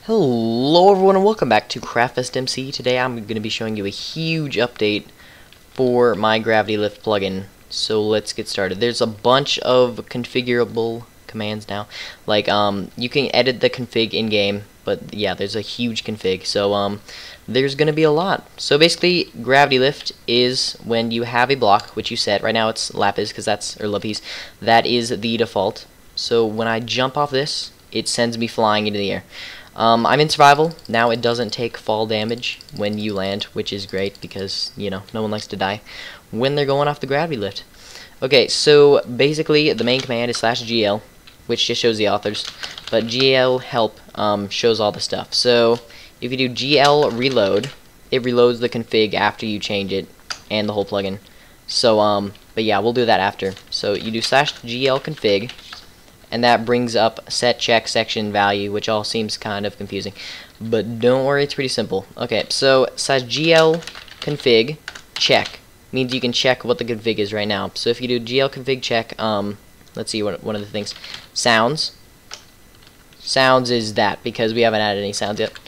Hello everyone and welcome back to Craftfest MC. Today I'm going to be showing you a huge update for my Gravity Lift plugin. So let's get started. There's a bunch of configurable commands now. Like you can edit the config in game, but yeah, there's a huge config. So there's going to be a lot. So basically Gravity Lift is when you have a block which you set. Right now it's lapis because that's lapis. That is the default. So when I jump off this, it sends me flying into the air. I'm in survival. Now it doesn't take fall damage when you land, which is great because, you know, no one likes to die when they're going off the gravity lift. Okay, so basically the main command is /gl, which just shows the authors, but gl help shows all the stuff. So if you do gl reload, it reloads the config after you change it and the whole plugin. So but yeah, we'll do that after. So you do /gl config, and that brings up set check section value, which all seems kind of confusing, but don't worry, it's pretty simple. Okay, so /gl config check means you can check what the config is right now. So if you do gl config check, let's see what one of the things, sounds is that because we haven't added any sounds yet.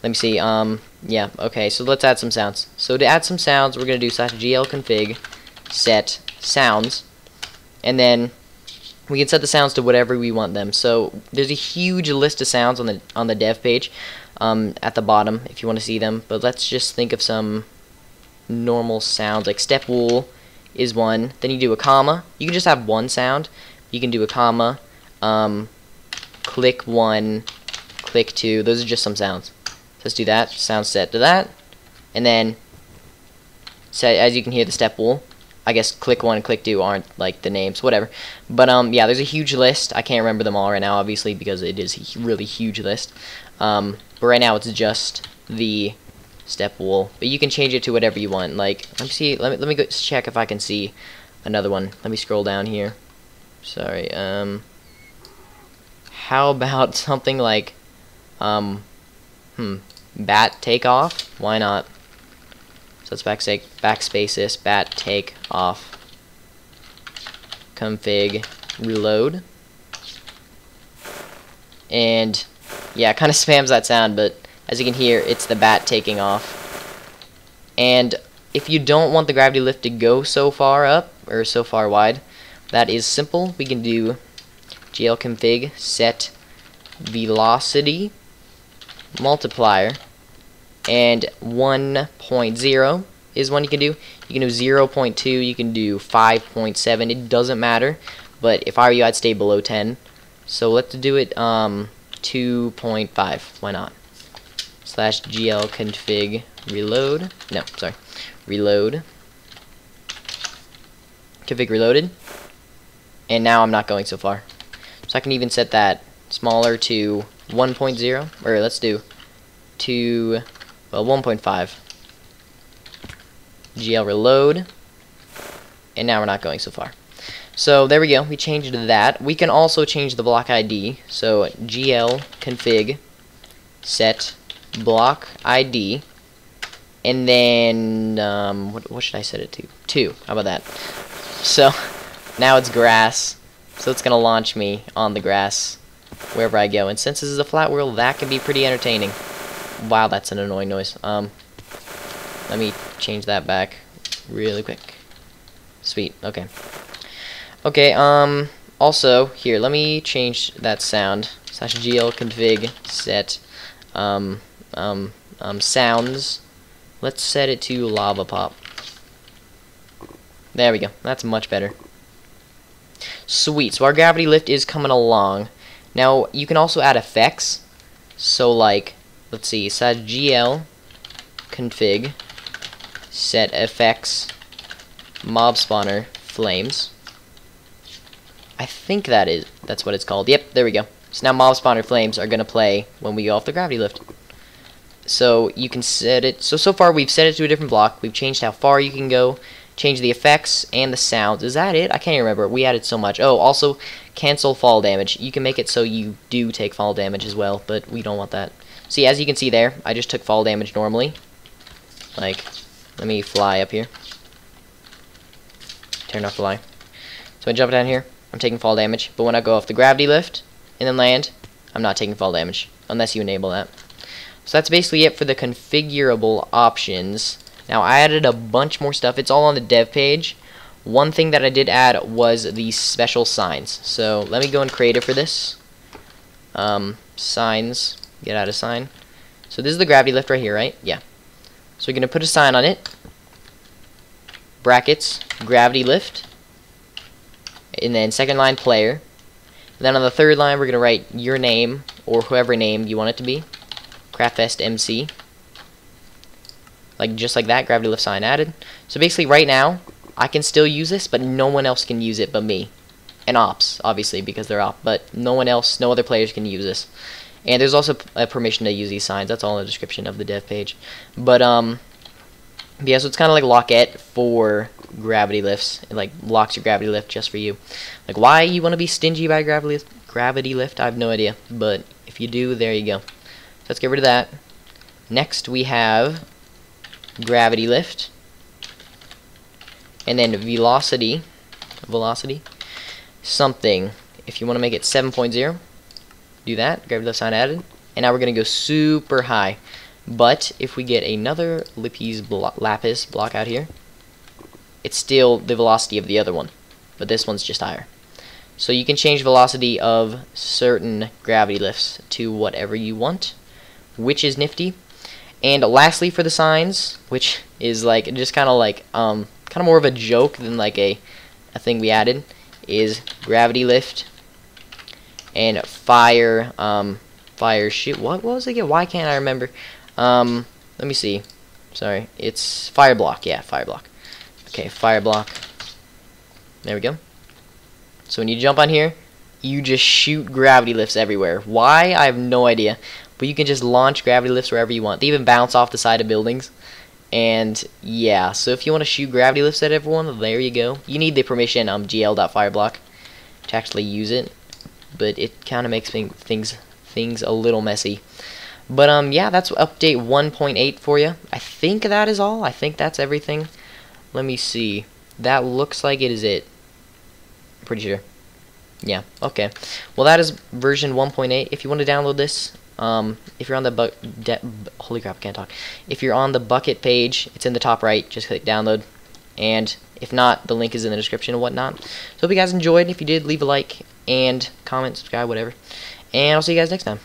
Let me see. Yeah, okay, so let's add some sounds. So to add some sounds, we're gonna do /gl config set sounds, and then we can set the sounds to whatever we want them. So there's a huge list of sounds on the dev page at the bottom if you want to see them. But let's just think of some normal sounds, like step wool is one. Then you do a comma. You can just have one sound. You can do a comma, click 1, click 2. Those are just some sounds. So let's do that. Sound set to that, and then set, as you can hear, the step wool. I guess click 1 and click 2 aren't like the names, whatever. But yeah, there's a huge list. I can't remember them all right now, obviously, because it is a really huge list. But right now it's just the step wool. But you can change it to whatever you want. Like, let me see. Let me go check if I can see another one. Let me scroll down here. Sorry. How about something like bat takeoff? Why not? So let's backspace this, bat take off, config reload, and yeah, it kind of spams that sound, but as you can hear, it's the bat taking off. And if you don't want the gravity lift to go so far up or so far wide, that is simple. We can do gl config set velocity multiplier, and 1.0 is one you can do. You can do 0.2, you can do 5.7, it doesn't matter, but if I were you, I'd stay below 10. So let's do it 2.5, why not? /gl config reload, no, sorry, reload, config reloaded, and now I'm not going so far. So I can even set that smaller to 1.0, or let's do 1.5. GL reload, and now we're not going so far. So there we go, we changed that. We can also change the block ID. So GL config set block ID, and then what should I set it to? 2. How about that? So now it's grass, so it's gonna launch me on the grass wherever I go. And since this is a flat world, that can be pretty entertaining. Wow, that's an annoying noise. Let me change that back really quick. Sweet, okay. Okay, also, here, let me change that sound. /gl config set, sounds. Let's set it to lava pop. There we go, that's much better. Sweet, so our gravity lift is coming along. Now, you can also add effects. So, like, let's see, /gl config set effects mob spawner flames. I think that's what it's called. Yep, there we go. So now mob spawner flames are gonna play when we go off the gravity lift. So you can set it. So far we've set it to a different block. We've changed how far you can go, changed the effects and the sounds. Is that it? I can't even remember. We added so much. Oh, also cancel fall damage. You can make it so you do take fall damage as well, but we don't want that. See, as you can see there, I just took fall damage normally. Like, let me fly up here. Turn off fly. So I jump down here, I'm taking fall damage. But when I go off the gravity lift and then land, I'm not taking fall damage. Unless you enable that. So that's basically it for the configurable options. Now I added a bunch more stuff. It's all on the dev page. One thing that I did add was these special signs. So let me go and create it for this. Signs, get out of sign. So this is the gravity lift right here, right? Yeah. So we're going to put a sign on it. Brackets, gravity lift. And then second line, player. And then on the third line, we're going to write your name, or whoever name you want it to be. Craftfest MC. Like, just like that, gravity lift sign added. So basically right now, I can still use this, but no one else can use it but me. And ops, obviously, because they're op. But no one else, no other players can use this. And there's also a permission to use these signs. That's all in the description of the dev page. But, yeah, so it's kind of like Lockette for gravity lifts. It, like, locks your gravity lift just for you. Like, why you want to be stingy by gravity lift, I have no idea. But if you do, there you go. So let's get rid of that. Next, we have gravity lift. And then velocity. Something. If you want to make it 7.0, do that. Gravity lift sign added. And now we're going to go super high. But if we get another lapis block out here, it's still the velocity of the other one. But this one's just higher. So you can change velocity of certain gravity lifts to whatever you want, which is nifty. And lastly for the signs, which is like just kind of more of a joke than like a thing we added, is gravity lift and fire shoot. What was it again? Why can't I remember? Let me see. Sorry, it's fire block. Yeah, fire block. Okay, fire block. There we go. So when you jump on here, you just shoot gravity lifts everywhere. Why? I have no idea. But you can just launch gravity lifts wherever you want. They even bounce off the side of buildings. And yeah, so if you want to shoot gravity lifts at everyone, there you go. You need the permission gl.fireblock to actually use it. But it kind of makes things a little messy. But yeah, that's update 1.8 for you. I think that is all. I think that's everything. Let me see. That looks like it is it. Pretty sure. Yeah, okay. Well, that is version 1.8. If you want to download this, if you're on the holy crap, I can't talk. If you're on the Bukkit page, it's in the top right. Just click download. And if not, the link is in the description and whatnot. So hope you guys enjoyed. If you did, leave a like and comment, subscribe, whatever. And I'll see you guys next time.